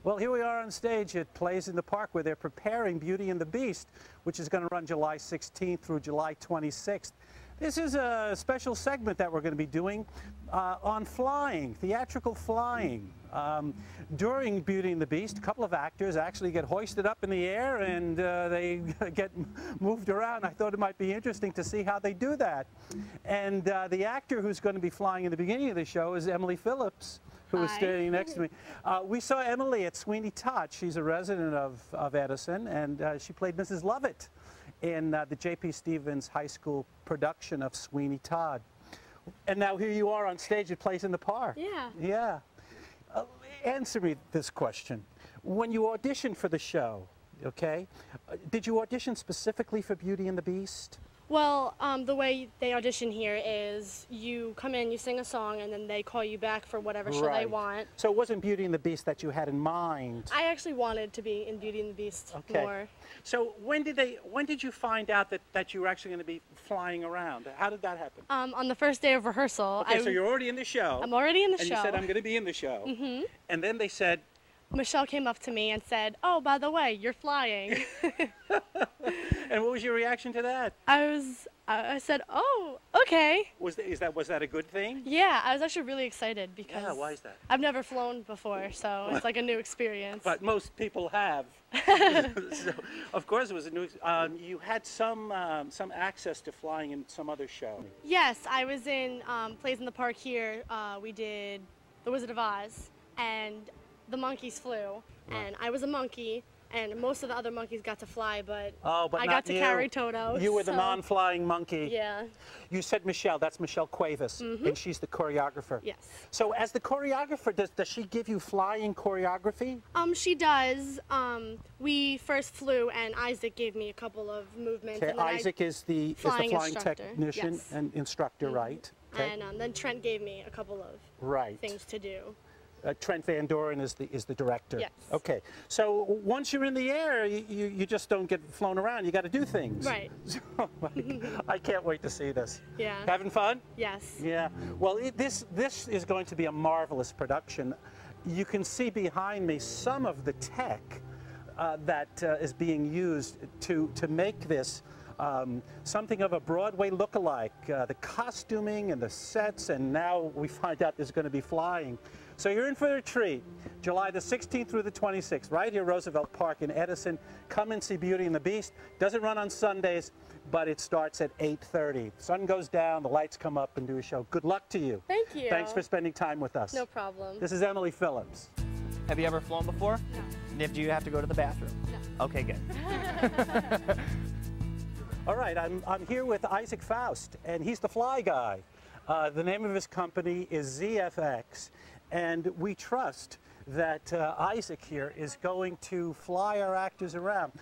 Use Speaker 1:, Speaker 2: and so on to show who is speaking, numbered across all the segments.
Speaker 1: Well, here we are on stage at Plays in the Park where they're preparing Beauty and the Beast, which is going to run July 16th through July 26th. This is a special segment that we're going to be doing on flying, theatrical flying. During Beauty and the Beast, a couple of actors actually get hoisted up in the air and they get moved around. I thought it might be interesting to see how they do that. And the actor who's going to be flying in the beginning of the show is Emily Phillips, who is standing next to me. We saw Emily at Sweeney Todd. She's a resident of Edison, and she played Mrs. Lovett in the J.P. Stevens High School production of Sweeney Todd. And now here you are on stage at Plays in the Park.
Speaker 2: Yeah.
Speaker 1: Yeah. Answer me this question. When you auditioned for the show, okay, did you audition specifically for Beauty and the Beast?
Speaker 2: Well, the way they audition here is you come in, you sing a song, and then they call you back for whatever show they want.
Speaker 1: So it wasn't Beauty and the Beast that you had in mind?
Speaker 2: I actually wanted to be in Beauty and the Beast more.
Speaker 1: So when did you find out that you were actually going to be flying around? How did that happen?
Speaker 2: On the first day of rehearsal.
Speaker 1: Okay, so you're already in the show.
Speaker 2: I'm already in the show.
Speaker 1: And you said, I'm going to be in the show.
Speaker 2: Mm-hmm.
Speaker 1: And then they said,
Speaker 2: Michelle came up to me and said, "Oh, by the way, you're flying."
Speaker 1: And what was your reaction to that?
Speaker 2: I said, "Oh, okay."
Speaker 1: Was that a good thing?
Speaker 2: Yeah, I was actually really excited because
Speaker 1: why is that?
Speaker 2: I've never flown before, so it's like a new experience.
Speaker 1: But most people have. So, of course, it was a new. You had some access to flying in some other show.
Speaker 2: Yes, I was in Plays in the Park here. We did The Wizard of Oz, and the monkeys flew, and I was a monkey, and most of the other monkeys got to fly, but I got to carry Toto.
Speaker 1: You were the non-flying monkey.
Speaker 2: Yeah.
Speaker 1: You said Michelle, that's Michelle Cuevas, and she's the choreographer.
Speaker 2: Yes.
Speaker 1: So as the choreographer, does she give you flying choreography?
Speaker 2: She does. We first flew, and Isaac gave me a couple of movements.
Speaker 1: Okay,
Speaker 2: and then
Speaker 1: Isaac is the flying technician and instructor, right? Okay.
Speaker 2: And then Trent gave me a couple of things to do.
Speaker 1: Trent Van Doren is the director.
Speaker 2: Yes.
Speaker 1: Okay. So once you're in the air, you just don't get flown around. You got to do things.
Speaker 2: Right.
Speaker 1: So, I can't wait to see this.
Speaker 2: Yeah.
Speaker 1: Having fun?
Speaker 2: Yes.
Speaker 1: Yeah. Well, this is going to be a marvelous production. You can see behind me some of the tech that is being used to make this something of a Broadway look-alike. The costuming and the sets, and now we find out there's going to be flying. So you're in for a treat. July the 16th through the 26th, right here, Roosevelt Park in Edison. Come and see Beauty and the Beast. Doesn't run on Sundays, but it starts at 8:30. Sun goes down, the lights come up, and do a show. Good luck to you.
Speaker 2: Thank you.
Speaker 1: Thanks for spending time with us.
Speaker 2: No problem.
Speaker 1: This is Emily Phillips.
Speaker 3: Have you ever flown before?
Speaker 2: No.
Speaker 3: Do you have to go to the bathroom?
Speaker 2: No.
Speaker 3: Okay, good.
Speaker 1: All right, I'm here with Isaac Faust, and he's the fly guy. The name of his company is ZFX, and we trust that Isaac here is going to fly our actors around.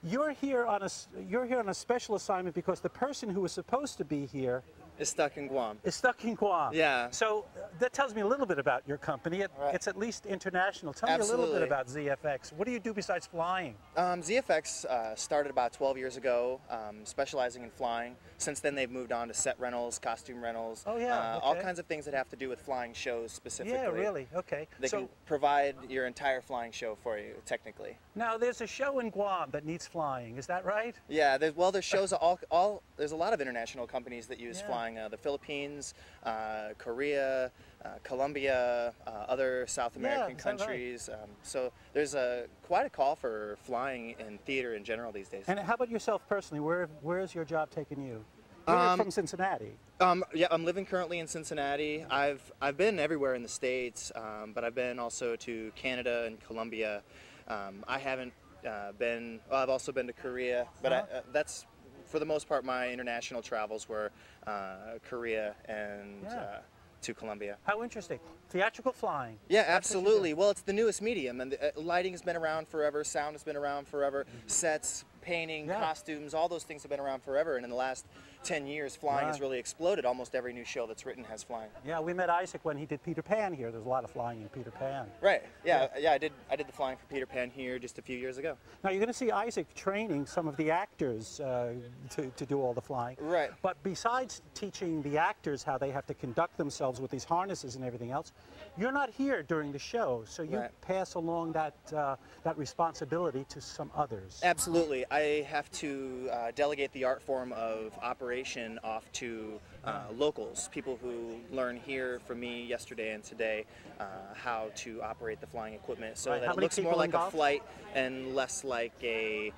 Speaker 1: You're here on a special assignment because the person who was supposed to be here
Speaker 4: is stuck in Guam.
Speaker 1: Is stuck in Guam.
Speaker 4: Yeah.
Speaker 1: So that tells me a little bit about your company. It's at least international. Tell me a little bit about ZFX. What do you do besides flying?
Speaker 4: ZFX started about 12 years ago, specializing in flying. Since then, they've moved on to set rentals, costume rentals, all kinds of things that have to do with flying shows specifically.
Speaker 1: Yeah, really? Okay.
Speaker 4: They can provide your entire flying show for you, technically.
Speaker 1: Now, there's a show in Guam that needs flying. Is that right?
Speaker 4: Yeah. There's shows there's a lot of international companies that use flying. The Philippines, Korea, Colombia, other South American countries.
Speaker 1: Right?
Speaker 4: So there's quite a call for flying in theater in general these days.
Speaker 1: And how about yourself personally? Where is your job taking you? You're from Cincinnati.
Speaker 4: Yeah, I'm living currently in Cincinnati. I've been everywhere in the States, but I've been also to Canada and Colombia. I haven't been. Well, I've also been to Korea, but that's. For the most part, my international travels were Korea and to Colombia.
Speaker 1: How interesting. Theatrical flying.
Speaker 4: Yeah, absolutely. Well, it's the newest medium, and the, lighting has been around forever, sound has been around forever, sets, painting, costumes, all those things have been around forever, and in the last 10 years, flying has really exploded. Almost every new show that's written has flying.
Speaker 1: Yeah, we met Isaac when he did Peter Pan here. There's a lot of flying in Peter Pan.
Speaker 4: Right. Yeah. I did the flying for Peter Pan here just a few years ago.
Speaker 1: Now you're going to see Isaac training some of the actors to do all the flying.
Speaker 4: Right.
Speaker 1: But besides teaching the actors how they have to conduct themselves with these harnesses and everything else, you're not here during the show, so you pass along that that responsibility to some others.
Speaker 4: Absolutely. I have to delegate the art form of operation off to locals, people who learn here from me yesterday and today how to operate the flying equipment so that it looks more like a flight and less like a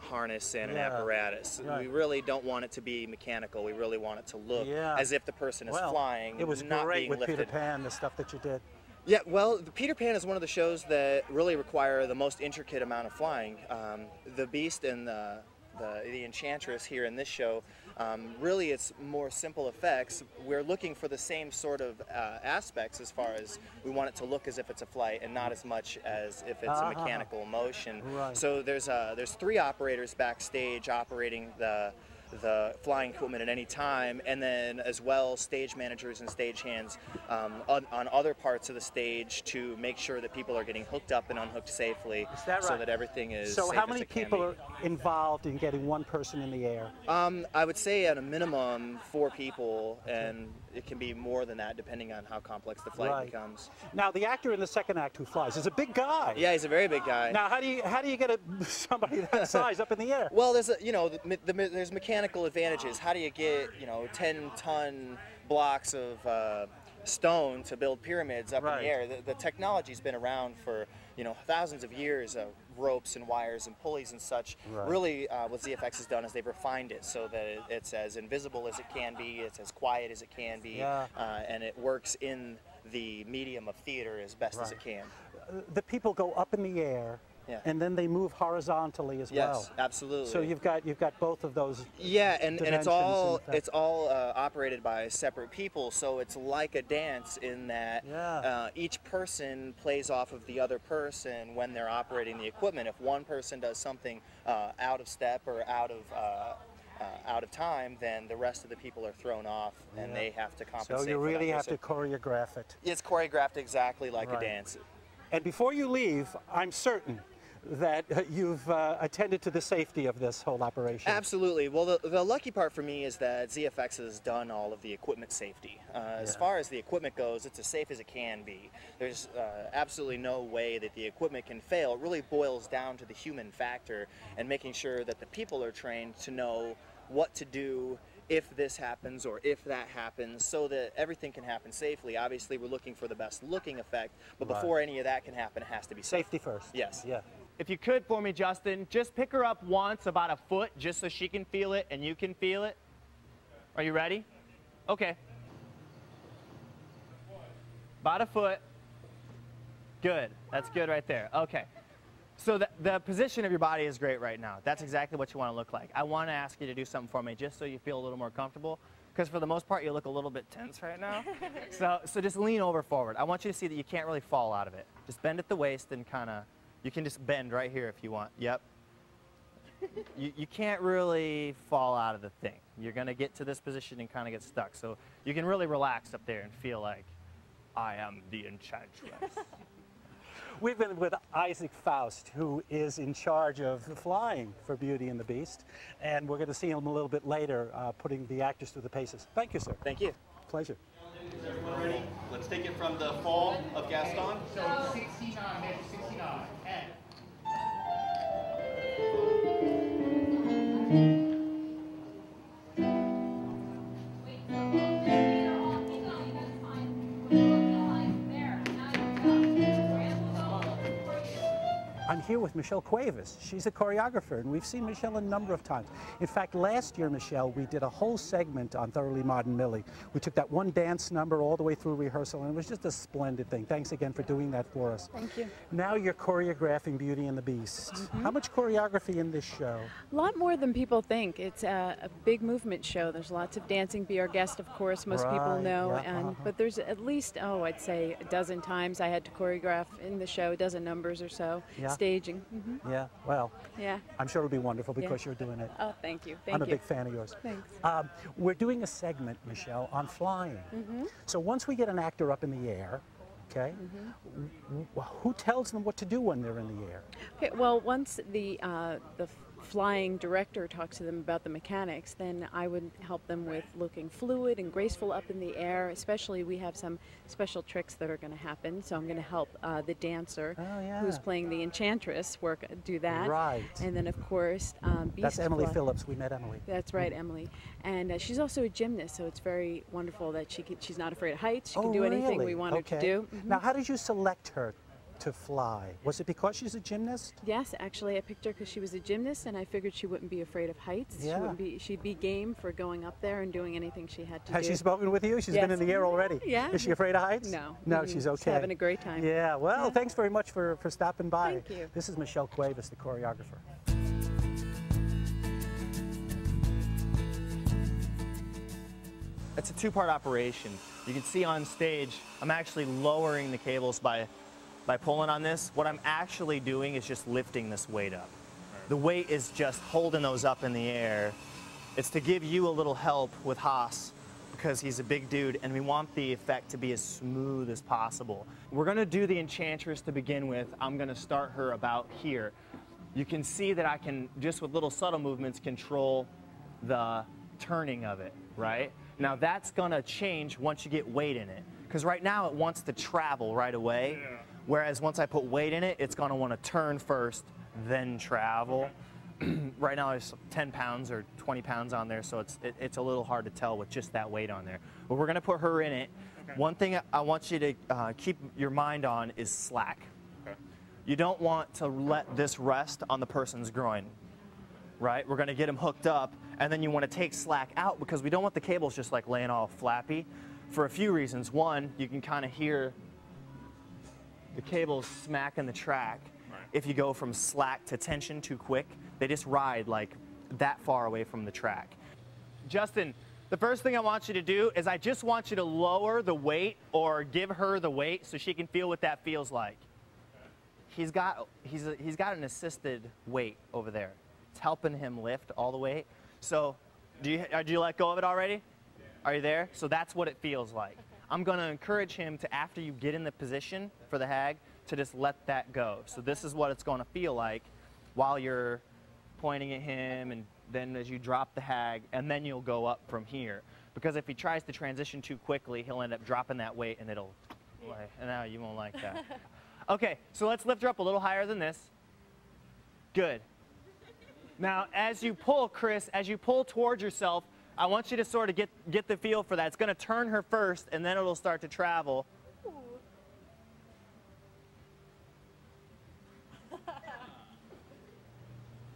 Speaker 4: harness and an apparatus. We really don't want it to be mechanical. We really want it to look as if the person is flying.
Speaker 1: It was
Speaker 4: not
Speaker 1: great
Speaker 4: being
Speaker 1: with
Speaker 4: lifted.
Speaker 1: Peter Pan, the stuff that you did.
Speaker 4: Yeah, well, the Peter Pan is one of the shows that really require the most intricate amount of flying. The Beast and the Enchantress here in this show, really it's more simple effects. We're looking for the same sort of aspects as far as we want it to look as if it's a flight and not as much as if it's a mechanical motion. So there's 3 operators backstage operating the flying equipment at any time, and then as well stage managers and stage hands on other parts of the stage to make sure that people are getting hooked up and unhooked safely.
Speaker 1: Is that right?
Speaker 4: So that everything is
Speaker 1: So
Speaker 4: safe
Speaker 1: how
Speaker 4: as
Speaker 1: many
Speaker 4: it can
Speaker 1: people
Speaker 4: be.
Speaker 1: are involved in getting one person in the air?
Speaker 4: I would say at a minimum 4 people, and it can be more than that depending on how complex the flight becomes.
Speaker 1: Now the actor in the second act who flies is a big guy.
Speaker 4: Yeah, he's a very big guy.
Speaker 1: Now how do you get somebody that size up in the air?
Speaker 4: Well, there's there's mechanical advantages. How do you get 10-ton blocks of stone to build pyramids up in the air? The technology's been around for thousands of years. Ropes and wires and pulleys and such. Really, what ZFX has done is they've refined it so that it's as invisible as it can be, it's as quiet as it can be, and it works in the medium of theater as best as it can.
Speaker 1: The people go up in the air. And then they move horizontally as well.
Speaker 4: Yes, absolutely.
Speaker 1: So you've got both of those.
Speaker 4: Yeah, and it's all operated by separate people. So it's like a dance in that each person plays off of the other person when they're operating the equipment. If one person does something out of step or out of time, then the rest of the people are thrown off, and they have to compensate.
Speaker 1: So you really have to choreograph it.
Speaker 4: It's choreographed exactly like a dance.
Speaker 1: And before you leave, I'm certain that you've attended to the safety of this whole operation.
Speaker 4: Absolutely. Well, the lucky part for me is that ZFX has done all of the equipment safety. As far as the equipment goes, it's as safe as it can be. There's absolutely no way that the equipment can fail. It really boils down to the human factor and making sure that the people are trained to know what to do if this happens or if that happens, so that everything can happen safely. Obviously, we're looking for the best looking effect, but before any of that can happen, it has to be safe.
Speaker 1: Safety first.
Speaker 4: Yes.
Speaker 1: Yeah.
Speaker 3: If you could for me, Justin, just pick her up once, about a foot, just so she can feel it and you can feel it. Are you ready? Okay. About a foot. Good. That's good right there. Okay. So the position of your body is great right now. That's exactly what you want to look like. I want to ask you to do something for me just so you feel a little more comfortable, because for the most part you look a little bit tense right now. So just lean over forward. I want you to see that you can't really fall out of it. Just bend at the waist and kind of, you can just bend right here if you want. Yep. You can't really fall out of the thing. You're going to get to this position and kind of get stuck. So you can really relax up there and feel like, I am the enchantress.
Speaker 1: We've been with Isaac Faust, who is in charge of flying for Beauty and the Beast, and we're going to see him a little bit later putting the actors through the paces. Thank you, sir.
Speaker 4: Thank you.
Speaker 1: Pleasure.
Speaker 5: Is everyone ready? Let's take it from the fall of Gaston.
Speaker 6: So 69, maybe 69, and.
Speaker 1: I'm here with Michelle Cuevas. She's a choreographer, and we've seen Michelle a number of times. In fact, last year, Michelle, we did a whole segment on Thoroughly Modern Millie. We took that one dance number all the way through rehearsal, and it was just a splendid thing. Thanks again for doing that for us.
Speaker 7: Thank you.
Speaker 1: Now you're choreographing Beauty and the Beast. How much choreography in this show?
Speaker 7: A lot more than people think. It's a big movement show. There's lots of dancing. Be Our Guest, of course, most people know. But there's at least, I'd say a dozen times I had to choreograph in the show, a dozen numbers or so. staging.
Speaker 1: Yeah, well,
Speaker 7: Yeah.
Speaker 1: I'm sure it'll be wonderful because you're doing it.
Speaker 7: Oh, thank you. Thank
Speaker 1: I'm a
Speaker 7: you.
Speaker 1: big fan of yours.
Speaker 7: Thanks.
Speaker 1: We're doing a segment, Michelle, on flying. So once we get an actor up in the air, okay, who tells them what to do when they're in the air?
Speaker 7: Okay, well, once the flying director talks to them about the mechanics, then I would help them with looking fluid and graceful up in the air. Especially, we have some special tricks that are going to happen. So I'm going to help the dancer who's playing the enchantress do that.
Speaker 1: Right.
Speaker 7: And then, of course,
Speaker 1: That's Emily Phillips. We met Emily.
Speaker 7: That's right, Emily. And she's also a gymnast, so it's very wonderful that she's not afraid of heights. She can do anything we want her to do.
Speaker 1: Now, how did you select her to fly? Was it because she's a gymnast?
Speaker 7: Yes, actually, I picked her because she was a gymnast, and I figured she wouldn't be afraid of heights.
Speaker 1: Yeah.
Speaker 7: She'd be game for going up there and doing anything she had to do.
Speaker 1: Has she spoken with you? She's been in the air already.
Speaker 7: Yeah.
Speaker 1: Is she afraid of heights?
Speaker 7: No.
Speaker 1: No, she's okay.
Speaker 7: She's having a great time.
Speaker 1: Yeah, well, thanks very much for stopping by.
Speaker 7: Thank you.
Speaker 1: This is Michelle Cuevas, the choreographer.
Speaker 3: It's a two-part operation. You can see on stage, I'm actually lowering the cables by pulling on this. What I'm actually doing is just lifting this weight up. The weight is just holding those up in the air. It's to give you a little help with Haas because he's a big dude and we want the effect to be as smooth as possible. We're gonna do the enchantress to begin with. I'm gonna start her about here. You can see that I can, just with little subtle movements, control the turning of it, right? Now that's gonna change once you get weight in it. Because right now it wants to travel right away, whereas once I put weight in it, it's gonna wanna turn first, then travel. Right now there's 10 pounds or 20 pounds on there, so it's a little hard to tell with just that weight on there. But we're gonna put her in it. One thing I want you to keep your mind on is slack. You don't want to let this rest on the person's groin, right? We're gonna get them hooked up, and then you wanna take slack out because we don't want the cables just like laying all flappy for a few reasons. One, you can kind of hear the cables smacking the track. If you go from slack to tension too quick, they just ride like that far away from the track. Justin, the first thing I want you to do is I just want you to lower the weight or give her the weight so she can feel what that feels like. He's got an assisted weight over there. It's helping him lift all the weight. So, did you let go of it already? Are you there? So that's what it feels like. I'm going to encourage him to, after you get in the position for the hag, to just let that go. So this is what it's going to feel like while you're pointing at him, and then as you drop the hag, and then you'll go up from here. Because if he tries to transition too quickly, he'll end up dropping that weight, and it'll, and now you won't like that. Okay, so let's lift her up a little higher than this. Good. Now, as you pull, Chris, as you pull towards yourself, I want you to sort of get the feel for that. It's going to turn her first, and then it'll start to travel.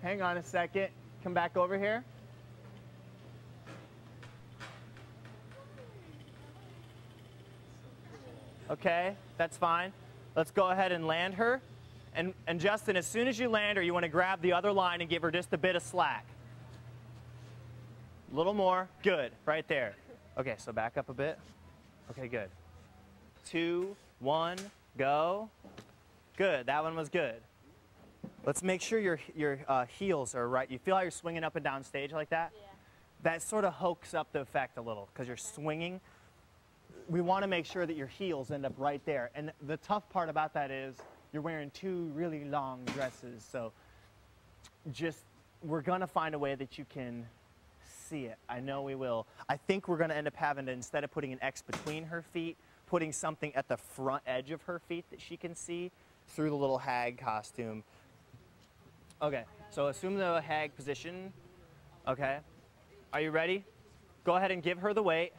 Speaker 3: Hang on a second. Come back over here. Okay, that's fine. Let's go ahead and land her. And Justin, as soon as you land her, you want to grab the other line and give her just a bit of slack. A little more. Good. Right there. Okay, so back up a bit. Okay, good. 2, 1, go. Good. That one was good. Let's make sure your heels are right. You feel how you're swinging up and down stage like that? Yeah. That sort of hoax up the effect a little because you're swinging. We want to make sure that your heels end up right there. And the tough part about that is you're wearing 2 really long dresses. So we're going to find a way that you can see it. I know we will. I think we're going to end up having to, instead of putting an X between her feet, putting something at the front edge of her feet that she can see through the little hag costume. Okay, so assume the hag position. Okay, are you ready? Go ahead and give her the weight.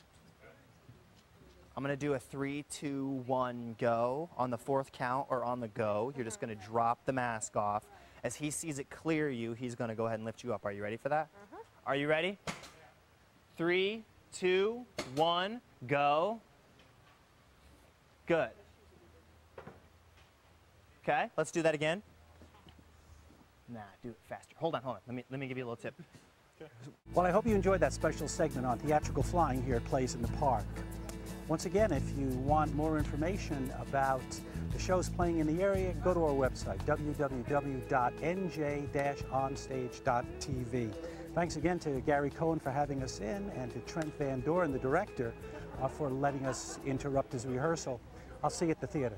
Speaker 3: I'm gonna do a 3, 2, 1, go. On the 4th count or on the go, you're just gonna drop the mask off. As he sees it clear you, he's gonna go ahead and lift you up. Are you ready for that? Are you ready? 3, 2, 1, go. Good. Okay, let's do that again. Nah, do it faster. Hold on. Let me give you a little tip.
Speaker 1: Well, I hope you enjoyed that special segment on theatrical flying here at Plays in the Park. Once again, if you want more information about the shows playing in the area, go to our website, www.nj-onstage.tv. Thanks again to Gary Cohen for having us in, and to Trent Van Doren, the director, for letting us interrupt his rehearsal. I'll see you at the theater.